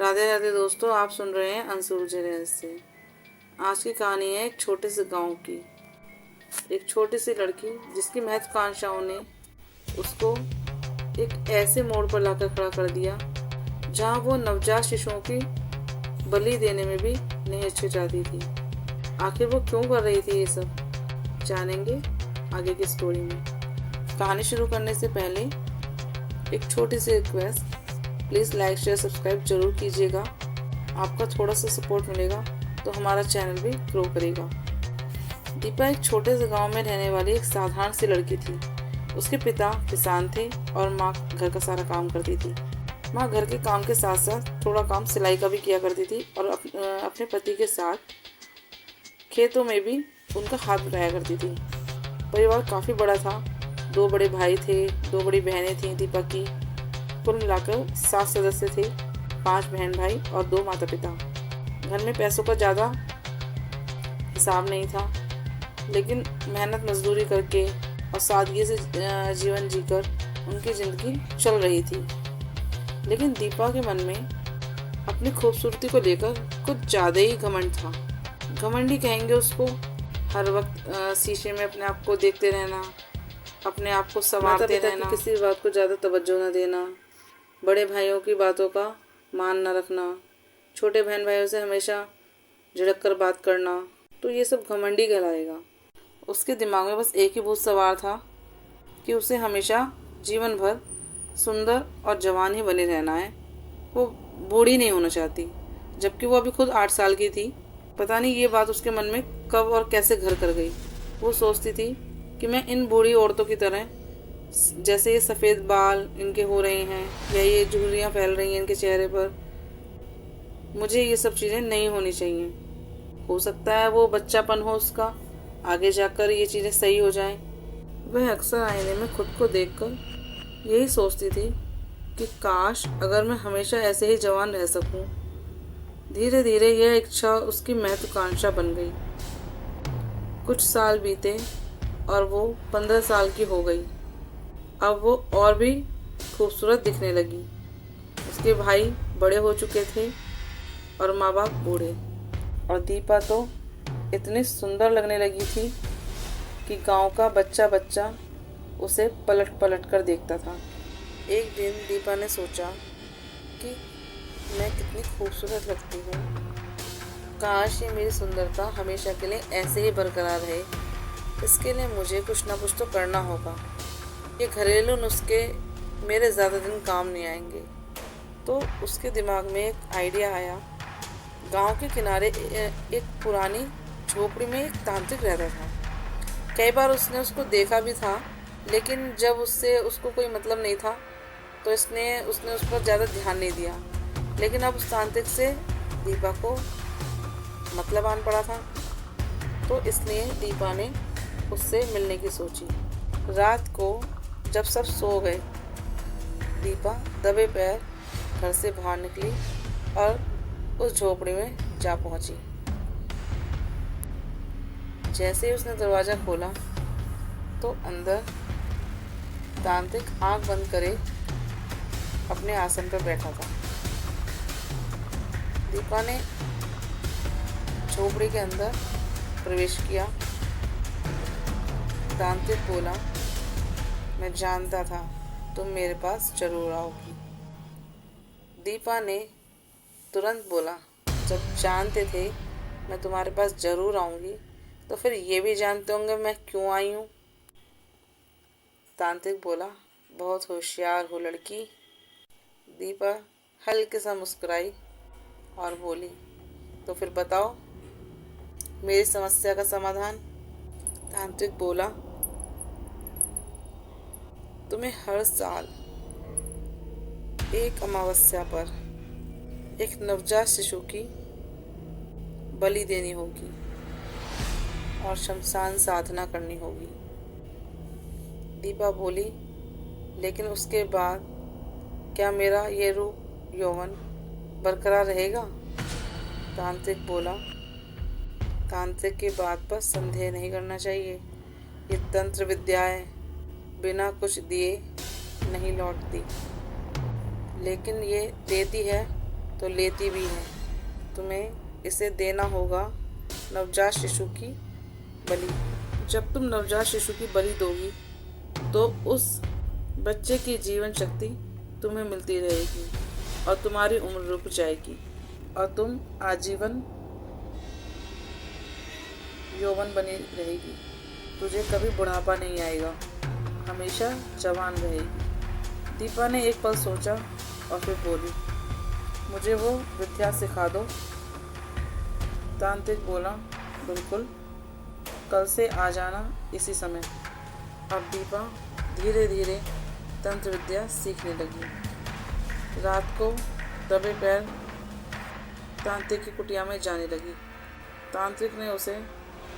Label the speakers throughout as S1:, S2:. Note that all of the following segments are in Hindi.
S1: राधे राधे दोस्तों, आप सुन रहे हैं अंशु रहस्य। आज की कहानी है एक छोटे से गांव की। एक छोटी सी लड़की जिसकी महत्वाकांक्षाओं ने उसको एक ऐसे मोड़ पर लाकर खड़ा कर दिया जहां वो नवजात शिशुओं की बलि देने में भी नहीं हिचकिचाती थी। आखिर वो क्यों कर रही थी ये सब, जानेंगे आगे की स्टोरी में। कहानी शुरू करने से पहले एक छोटी सी request, please like share subscribe जरूर कीजिएगा। आपका थोड़ा सा सपोर्ट मिलेगा तो हमारा चैनल भी ग्रो करेगा। दीपा एक छोटे से गांव में रहने वाली एक साधारण सी लड़की थी। उसके पिता किसान थे और माँ घर का सारा काम करती थी। माँ घर के काम के साथ साथ थोड़ा काम सिलाई का भी किया करती थी और अपने पति के साथ खेतों में भी उनका हाथ बटाया करती थी। परिवार काफ़ी बड़ा था। 2 बड़े भाई थे, 2 बड़ी बहनें थीं दीपा की। कुल मिलाकर 7 सदस्य थे, 5 बहन भाई और 2 माता पिता। घर में पैसों का ज़्यादा हिसाब नहीं था, लेकिन मेहनत मजदूरी करके और सादगी से जीवन जीकर उनकी ज़िंदगी चल रही थी। लेकिन दीपा के मन में अपनी खूबसूरती को लेकर कुछ ज़्यादा ही घमंड था। घमंड ही कहेंगे उसको। हर वक्त शीशे में अपने आप को देखते रहना, अपने आप को संवारते रहना, किसी बात को ज़्यादा तवज्जो न देना, बड़े भाइयों की बातों का मान न रखना, छोटे बहन भाइयों से हमेशा झिड़क कर बात करना, तो ये सब घमंडी कहलाएगा। उसके दिमाग में बस एक ही भूत सवार था कि उसे हमेशा जीवन भर सुंदर और जवान ही बने रहना है। वो बूढ़ी नहीं होना चाहती, जबकि वो अभी खुद 8 साल की थी। पता नहीं ये बात उसके मन में कब और कैसे घर कर गई। वो सोचती थी कि मैं इन बूढ़ी औरतों की तरह, जैसे ये सफ़ेद बाल इनके हो रहे हैं या ये झुर्रियाँ फैल रही हैं इनके चेहरे पर, मुझे ये सब चीज़ें नहीं होनी चाहिए। हो सकता है वो बच्चापन हो उसका, आगे जाकर ये चीज़ें सही हो जाएं। वह अक्सर आईने में खुद को देखकर यही सोचती थी कि काश अगर मैं हमेशा ऐसे ही जवान रह सकूं। धीरे धीरे यह इच्छा उसकी महत्वाकांक्षा बन गई। कुछ साल बीते और वो 15 साल की हो गई। अब वो और भी खूबसूरत दिखने लगी। उसके भाई बड़े हो चुके थे और माँ बाप बूढ़े, और दीपा तो इतनी सुंदर लगने लगी थी कि गांव का बच्चा बच्चा उसे पलट पलट कर देखता था। एक दिन दीपा ने सोचा कि मैं कितनी खूबसूरत लगती हूँ, काश ये मेरी सुंदरता हमेशा के लिए ऐसे ही बरकरार रहे। इसके लिए मुझे कुछ ना कुछ तो करना होगा। ये घरेलू नुस्खे मेरे ज़्यादा दिन काम नहीं आएंगे। तो उसके दिमाग में एक आइडिया आया। गांव के किनारे एक पुरानी झोपड़ी में एक तांत्रिक रहता था। कई बार उसने उसको देखा भी था, लेकिन जब उसको कोई मतलब नहीं था तो उसने उस पर ज़्यादा ध्यान नहीं दिया। लेकिन अब उस तांत्रिक से दीपा को मतलब आन पड़ा था, तो इसलिए दीपा ने उससे मिलने की सोची। रात को जब सब सो गए, दीपा दबे पैर घर से बाहर निकली और उस झोपड़ी में जा पहुंची। जैसे ही उसने दरवाज़ा खोला तो अंदर तांत्रिक आंख बंद करे अपने आसन पर बैठा था। दीपा ने झोपड़ी के अंदर प्रवेश किया। तांत्रिक बोला, मैं जानता था तुम मेरे पास जरूर आओगी। दीपा ने तुरंत बोला, जब जानते थे मैं तुम्हारे पास जरूर आऊंगी तो फिर ये भी जानते होंगे मैं क्यों आई हूँ। तांत्रिक बोला, बहुत होशियार हो लड़की। दीपा हल्के सा मुस्कुराई और बोली, तो फिर बताओ मेरी समस्या का समाधान। तांत्रिक बोला, तुम्हें हर साल एक अमावस्या पर एक नवजात शिशु की बलि देनी होगी और शमशान साधना करनी होगी। दीपा बोली, लेकिन उसके बाद क्या मेरा ये रूप यौवन बरकरार रहेगा? तांत्रिक बोला, तांत्रिक की बात पर संदेह नहीं करना चाहिए। ये तंत्र विद्याएं बिना कुछ दिए नहीं लौटती, लेकिन ये देती है तो लेती भी है। तुम्हें इसे देना होगा नवजात शिशु की बलि। जब तुम नवजात शिशु की बलि दोगी तो उस बच्चे की जीवन शक्ति तुम्हें मिलती रहेगी और तुम्हारी उम्र रुक जाएगी और तुम आजीवन यौवन बनी रहेगी। तुझे कभी बुढ़ापा नहीं आएगा, हमेशा जवान रहेगी। दीपा ने एक पल सोचा और फिर बोली, मुझे वो विद्या सिखा दो। तांत्रिक बोला, बिल्कुल, कल से आ जाना इसी समय। अब दीपा धीरे धीरे तंत्र विद्या सीखने लगी। रात को दबे पैर तांत्रिक की कुटिया में जाने लगी। तांत्रिक ने उसे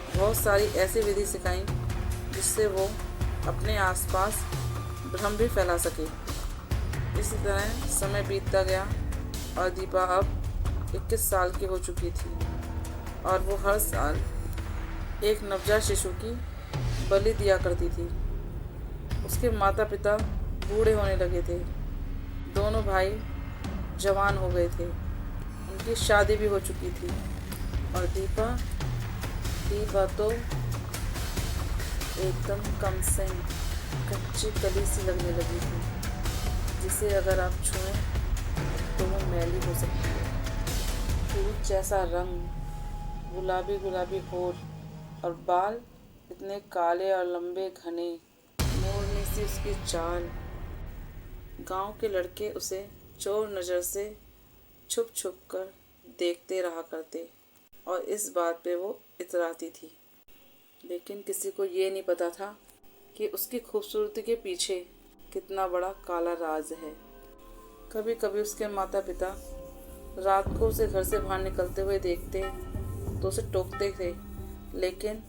S1: बहुत सारी ऐसी विधि सिखाई जिससे वो अपने आसपास भ्रम भी फैला सके। इसी तरह समय बीतता गया और दीपा अब 21 साल की हो चुकी थी और वो हर साल एक नवजात शिशु की बलि दिया करती थी। उसके माता पिता बूढ़े होने लगे थे, दोनों भाई जवान हो गए थे, उनकी शादी भी हो चुकी थी और दीपा तो एकदम कमसिन कच्ची कली सी लगने लगी थी, जिसे अगर आप छुएं तो वो मैली हो सकती है। दूध जैसा रंग, गुलाबी गुलाबी होठ और बाल इतने काले और लंबे घने, मोरनी सी उसकी चाल। गांव के लड़के उसे चोर नज़र से छुप छुप कर देखते रहा करते और इस बात पे वो इतराती थी। लेकिन किसी को ये नहीं पता था कि उसकी खूबसूरती के पीछे कितना बड़ा काला राज है। कभी कभी उसके माता पिता रात को उसे घर से बाहर निकलते हुए देखते तो उसे टोकते थे, लेकिन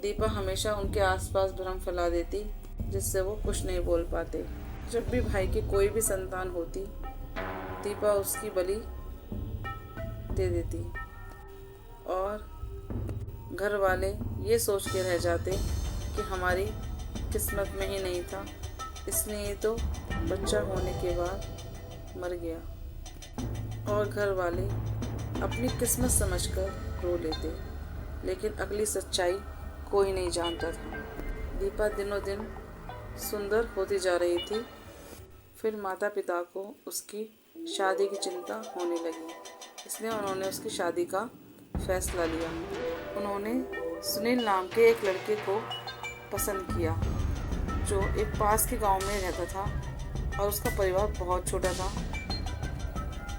S1: दीपा हमेशा उनके आसपास भ्रम फैला देती जिससे वो कुछ नहीं बोल पाते। जब भी भाई की कोई भी संतान होती, दीपा उसकी बलि दे देती और घर वाले ये सोच के रह जाते कि हमारी किस्मत में ही नहीं था, इसलिए तो बच्चा होने के बाद मर गया। और घर वाले अपनी किस्मत समझकर रो लेते, लेकिन अगली सच्चाई कोई नहीं जानता था। दीपा दिनों दिन सुंदर होती जा रही थी। फिर माता पिता को उसकी शादी की चिंता होने लगी, इसलिए उन्होंने उसकी शादी का फैसला लिया। उन्होंने सुनील नाम के एक लड़के को पसंद किया जो एक पास के गांव में रहता था और उसका परिवार बहुत छोटा था।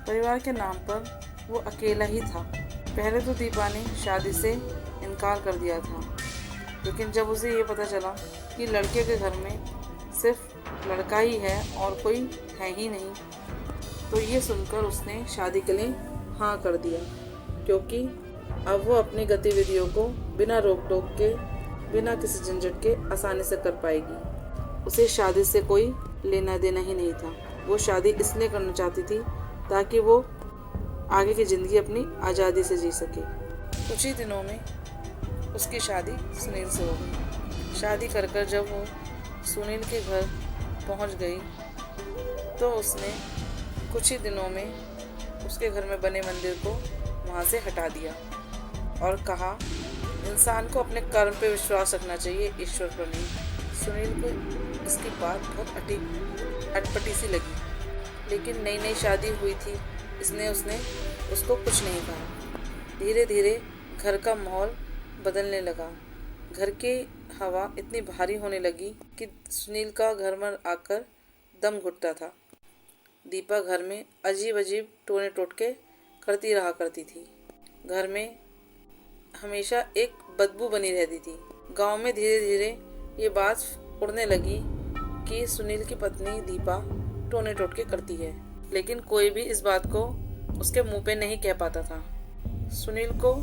S1: परिवार के नाम पर वो अकेला ही था। पहले तो दीपा ने शादी से इनकार कर दिया था, लेकिन जब उसे ये पता चला कि लड़के के घर में सिर्फ लड़का ही है और कोई है ही नहीं, तो ये सुनकर उसने शादी के लिए हाँ कर दिया, क्योंकि अब वो अपनी गतिविधियों को बिना रोक टोक के, बिना किसी झंझट के आसानी से कर पाएगी। उसे शादी से कोई लेना देना ही नहीं था। वो शादी इसलिए करना चाहती थी ताकि वो आगे की ज़िंदगी अपनी आज़ादी से जी सके। कुछ ही दिनों में उसकी शादी सुनील से हो गई। शादी कर कर जब वो सुनील के घर पहुंच गई तो उसने कुछ ही दिनों में उसके घर में बने मंदिर को वहाँ से हटा दिया और कहा, इंसान को अपने कर्म पे विश्वास रखना चाहिए, ईश्वर पर नहीं। सुनील को इसकी बात बहुत अटपटी सी लगी, लेकिन नई नई शादी हुई थी, इसने उसने उसको कुछ नहीं कहा। धीरे धीरे घर का माहौल बदलने लगा। घर की हवा इतनी भारी होने लगी कि सुनील का घर में आकर दम घुटता था। दीपा घर में अजीब अजीब टोने टोटके करती रहा करती थी। घर में हमेशा एक बदबू बनी रहती थी। गांव में धीरे धीरे ये बात उड़ने लगी कि सुनील की पत्नी दीपा टोने टोटके करती है, लेकिन कोई भी इस बात को उसके मुंह पे नहीं कह पाता था। सुनील को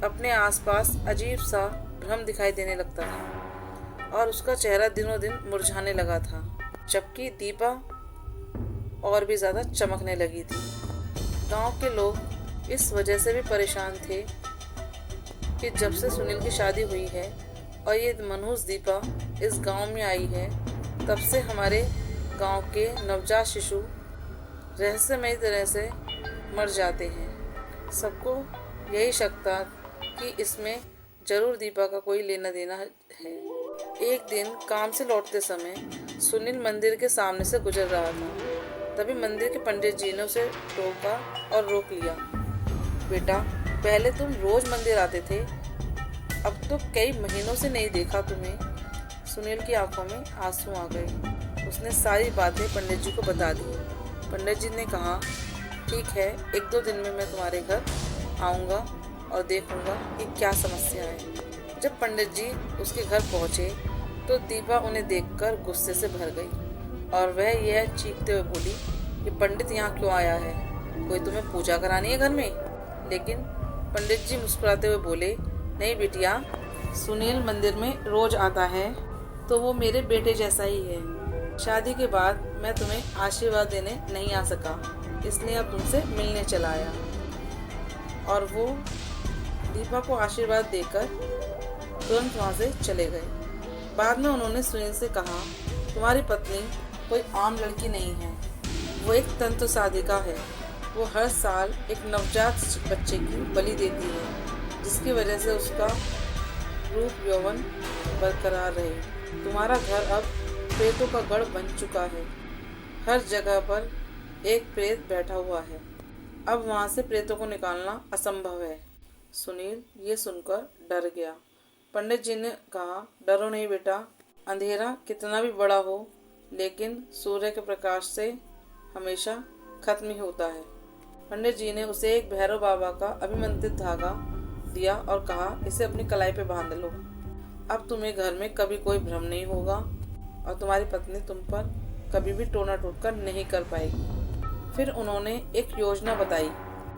S1: अपने आसपास अजीब सा भ्रम दिखाई देने लगता था और उसका चेहरा दिनों दिन मुरझाने लगा था, जबकि दीपा और भी ज़्यादा चमकने लगी थी। गांव के लोग इस वजह से भी परेशान थे कि जब से सुनील की शादी हुई है और ये मनहूस दीपा इस गांव में आई है, तब से हमारे गांव के नवजात शिशु रहस्यमयी तरह से मर जाते हैं। सबको यही शक था कि इसमें जरूर दीपा का कोई लेना देना है। एक दिन काम से लौटते समय सुनील मंदिर के सामने से गुजर रहा था। तभी मंदिर के पंडित जी ने उसे टोका और रोक लिया। बेटा, पहले तुम रोज मंदिर आते थे, अब तो कई महीनों से नहीं देखा तुम्हें। सुनील की आंखों में आंसू आ गए। उसने सारी बातें पंडित जी को बता दी। पंडित जी ने कहा, ठीक है, 1-2 दिन में मैं तुम्हारे घर आऊँगा और देखूँगा कि क्या समस्या है। जब पंडित जी उसके घर पहुँचे तो दीपा उन्हें देखकर गुस्से से भर गई और वह यह चीखते हुए बोली कि पंडित यहाँ क्यों आया है? कोई तुम्हें पूजा करानी है घर में? लेकिन पंडित जी मुस्कुराते हुए बोले, नहीं बिटिया, सुनील मंदिर में रोज आता है तो वो मेरे बेटे जैसा ही है। शादी के बाद मैं तुम्हें आशीर्वाद देने नहीं आ सका, इसलिए अब तुमसे मिलने चला आया। और वो दीपा को आशीर्वाद देकर तुरंत वहाँ से चले गए। बाद में उन्होंने सुनील से कहा, तुम्हारी पत्नी कोई आम लड़की नहीं है, वो एक तंत्र साधिका है। वो हर साल एक नवजात बच्चे की बलि देती है, जिसकी वजह से उसका रूप यौवन बरकरार रहे। तुम्हारा घर अब प्रेतों का गढ़ बन चुका है। हर जगह पर एक प्रेत बैठा हुआ है। अब वहाँ से प्रेतों को निकालना असंभव है। सुनील ये सुनकर डर गया। पंडित जी ने कहा, डरो नहीं बेटा, अंधेरा कितना भी बड़ा हो लेकिन सूर्य के प्रकाश से हमेशा खत्म ही होता है। पंडित जी ने उसे एक भैरव बाबा का अभिमंत्रित धागा दिया और कहा, इसे अपनी कलाई पे बांध लो। अब तुम्हें घर में कभी कोई भ्रम नहीं होगा और तुम्हारी पत्नी तुम पर कभी भी टोना टोटका नहीं कर पाएगी। फिर उन्होंने एक योजना बताई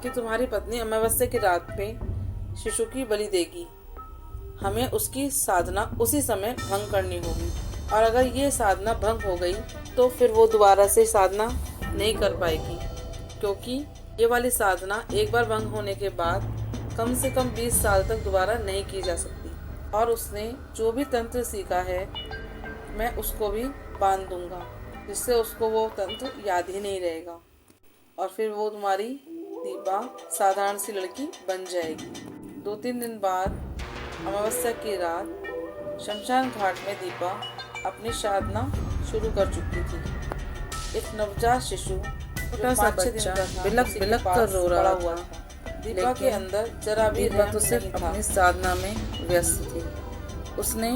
S1: कि तुम्हारी पत्नी अमावस्या की रात पे शिशु की बलि देगी। हमें उसकी साधना उसी समय भंग करनी होगी और अगर ये साधना भंग हो गई तो फिर वो दोबारा से साधना नहीं कर पाएगी, क्योंकि ये वाली साधना एक बार भंग होने के बाद कम से कम 20 साल तक दोबारा नहीं की जा सकती। और उसने जो भी तंत्र सीखा है मैं उसको भी बांध दूंगा, जिससे उसको वो तंत्र याद ही नहीं रहेगा और फिर वो तुम्हारी दीपा साधारण सी लड़की बन जाएगी। 2-3 दिन बाद अमावस्या की रात शमशान घाट में दीपा अपनी साधना शुरू कर चुकी थी। एक नवजात शिशु छोटा सा बच्चा बिलक बिलक कर रो रहा हुआ था। दीपा के अंदर जरा भी दीपा तो सिर्फ अपनी साधना में व्यस्त थी। उसने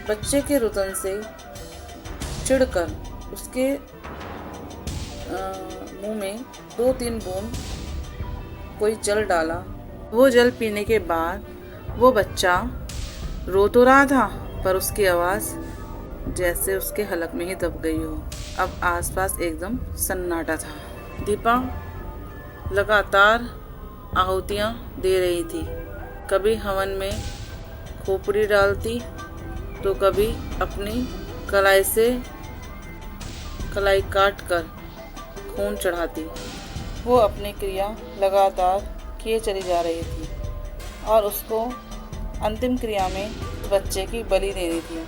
S1: बच्चे के रुदन से चिढ़कर उसके मुंह में 2-3 बूंद कोई जल डाला। वो जल पीने के बाद वो बच्चा रो तो रहा था, पर उसकी आवाज़ जैसे उसके हलक में ही दब गई हो। अब आसपास एकदम सन्नाटा था। दीपा लगातार आहुतियाँ दे रही थी। कभी हवन में खोपड़ी डालती तो कभी अपनी कलाई से कलाई काट कर खून चढ़ाती। वो अपनी क्रिया लगातार किए चली जा रही थी और उसको अंतिम क्रिया में बच्चे की बलि देनी थी।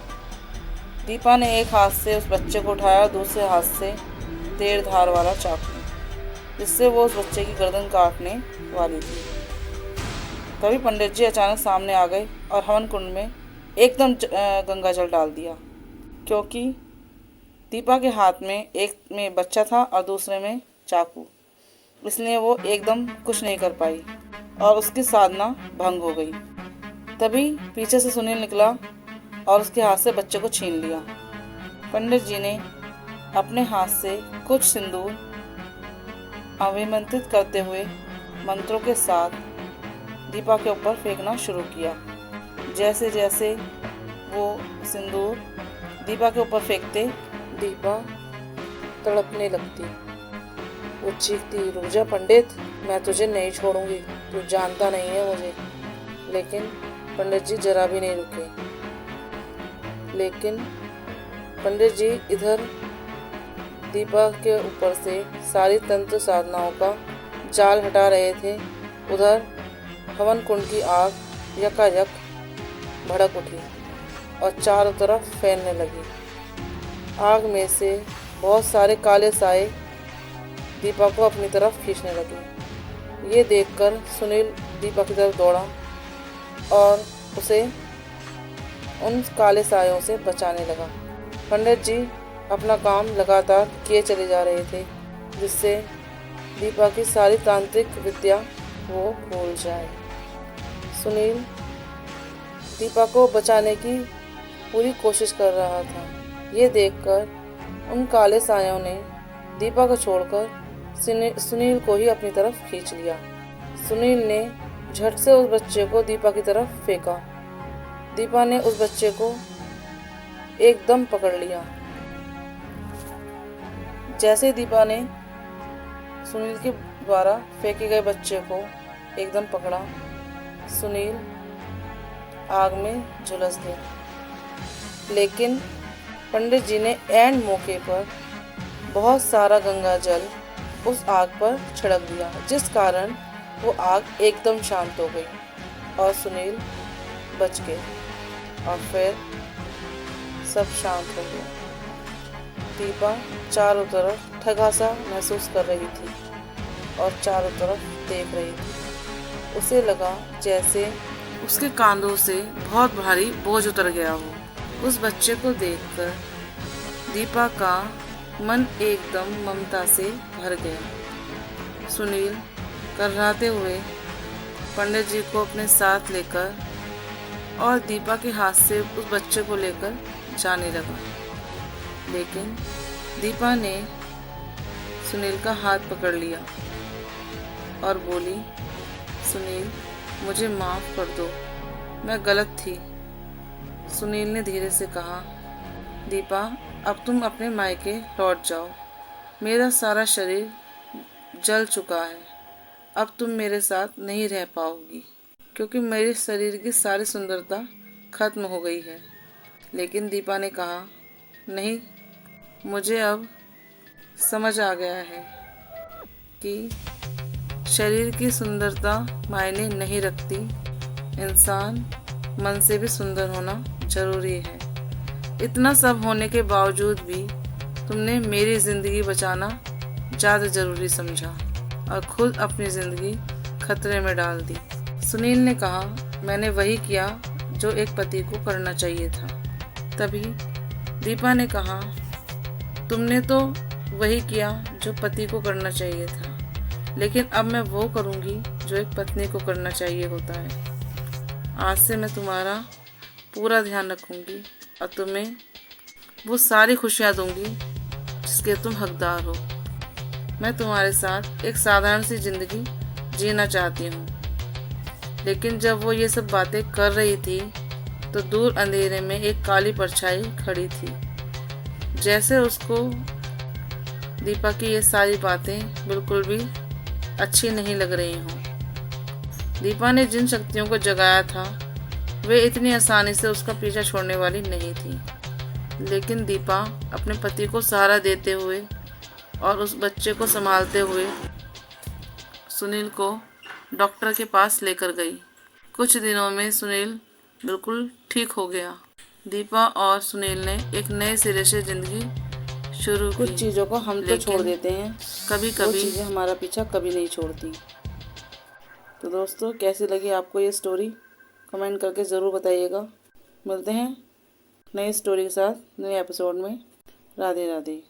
S1: दीपा ने एक हाथ से उस बच्चे को उठाया, दूसरे हाथ से तेज धार वाला चाकू, जिससे वो उस बच्चे की गर्दन काटने वाली थी। तभी पंडित जी अचानक सामने आ गए और हवन कुंड में एकदम गंगा जल डाल दिया, क्योंकि दीपा के हाथ में एक में बच्चा था और दूसरे में चाकू, इसलिए वो एकदम कुछ नहीं कर पाई और उसकी साधना भंग हो गई। तभी पीछे से सुनील निकला और उसके हाथ से बच्चे को छीन लिया। पंडित जी ने अपने हाथ से कुछ सिंदूर अभिमंत्रित करते हुए मंत्रों के साथ दीपा के ऊपर फेंकना शुरू किया। जैसे जैसे वो सिंदूर दीपा के ऊपर फेंकते, दीपा तड़पने लगती। वो चीखती, रुक जा पंडित, मैं तुझे नहीं छोड़ूंगी, तू जानता नहीं है मुझे। लेकिन पंडित जी जरा भी नहीं रुके। लेकिन पंडित जी इधर दीपा के ऊपर से सारी तंत्र साधनाओं का जाल हटा रहे थे, उधर हवन कुंड की आग यकायक भड़क उठी और चारों तरफ फैलने लगी। आग में से बहुत सारे काले साए दीपा को अपनी तरफ खींचने लगे। ये देखकर सुनील दीपा की तरफ दौड़ा और उसे उन काले सायों से बचाने लगा। पंडित जी अपना काम लगातार किए चले जा रहे थे, जिससे दीपा की सारी तांत्रिक विद्या वो भूल जाए। सुनील दीपा को बचाने की पूरी कोशिश कर रहा था। ये देखकर उन काले सायों ने दीपा को छोड़कर सुनील को ही अपनी तरफ खींच लिया। सुनील ने झट से उस बच्चे को दीपा की तरफ फेंका। दीपा ने उस बच्चे को एकदम पकड़ लिया। जैसे दीपा ने सुनील के द्वारा फेंके गए बच्चे को एकदम पकड़ा, सुनील आग में झुलस गया। लेकिन पंडित जी ने ऐन मौके पर बहुत सारा गंगा जल उस आग पर छिड़क दिया, जिस कारण वो आग एकदम शांत हो गई और सुनील बच गए। और फिर सब शांत हो गया। दीपा चारों तरफ ठगा सा महसूस कर रही थी और चारों तरफ देख रही थी। उसे लगा जैसे उसके कांधों से बहुत भारी बोझ उतर गया हो। उस बच्चे को देखकर दीपा का मन एकदम ममता से भर गया। सुनील कर्राते हुए पंडित जी को अपने साथ लेकर और दीपा के हाथ से उस बच्चे को लेकर जाने लगा। लेकिन दीपा ने सुनील का हाथ पकड़ लिया और बोली, सुनील मुझे माफ़ कर दो, मैं गलत थी। सुनील ने धीरे से कहा, दीपा अब तुम अपने मायके लौट जाओ। मेरा सारा शरीर जल चुका है। अब तुम मेरे साथ नहीं रह पाओगी, क्योंकि मेरे शरीर की सारी सुंदरता खत्म हो गई है। लेकिन दीपा ने कहा, नहीं, मुझे अब समझ आ गया है कि शरीर की सुंदरता मायने नहीं रखती। इंसान मन से भी सुंदर होना जरूरी है। इतना सब होने के बावजूद भी तुमने मेरी ज़िंदगी बचाना ज़्यादा ज़रूरी समझा और खुद अपनी ज़िंदगी खतरे में डाल दी। सुनील ने कहा, मैंने वही किया जो एक पति को करना चाहिए था। तभी दीपा ने कहा, तुमने तो वही किया जो पति को करना चाहिए था, लेकिन अब मैं वो करूँगी जो एक पत्नी को करना चाहिए होता है। आज से मैं तुम्हारा पूरा ध्यान रखूँगी और तुम्हें वो सारी खुशियाँ दूँगी जिसके तुम हकदार हो। मैं तुम्हारे साथ एक साधारण सी ज़िंदगी जीना चाहती हूँ। लेकिन जब वो ये सब बातें कर रही थी तो दूर अंधेरे में एक काली परछाई खड़ी थी। जैसे उसको दीपा की ये सारी बातें बिल्कुल भी अच्छी नहीं लग रही हों। दीपा ने जिन शक्तियों को जगाया था वे इतनी आसानी से उसका पीछा छोड़ने वाली नहीं थी। लेकिन दीपा अपने पति को सहारा देते हुए और उस बच्चे को संभालते हुए सुनील को डॉक्टर के पास लेकर गई। कुछ दिनों में सुनील बिल्कुल ठीक हो गया। दीपा और सुनील ने एक नए सिरे से जिंदगी शुरू की। कुछ चीज़ों को हम तो छोड़ देते हैं, कभी कभी चीज़ें हमारा पीछा कभी नहीं छोड़ती। तो दोस्तों, कैसी लगी आपको ये स्टोरी कमेंट करके ज़रूर बताइएगा। मिलते हैं नई स्टोरी के साथ नए एपिसोड में। राधे राधे।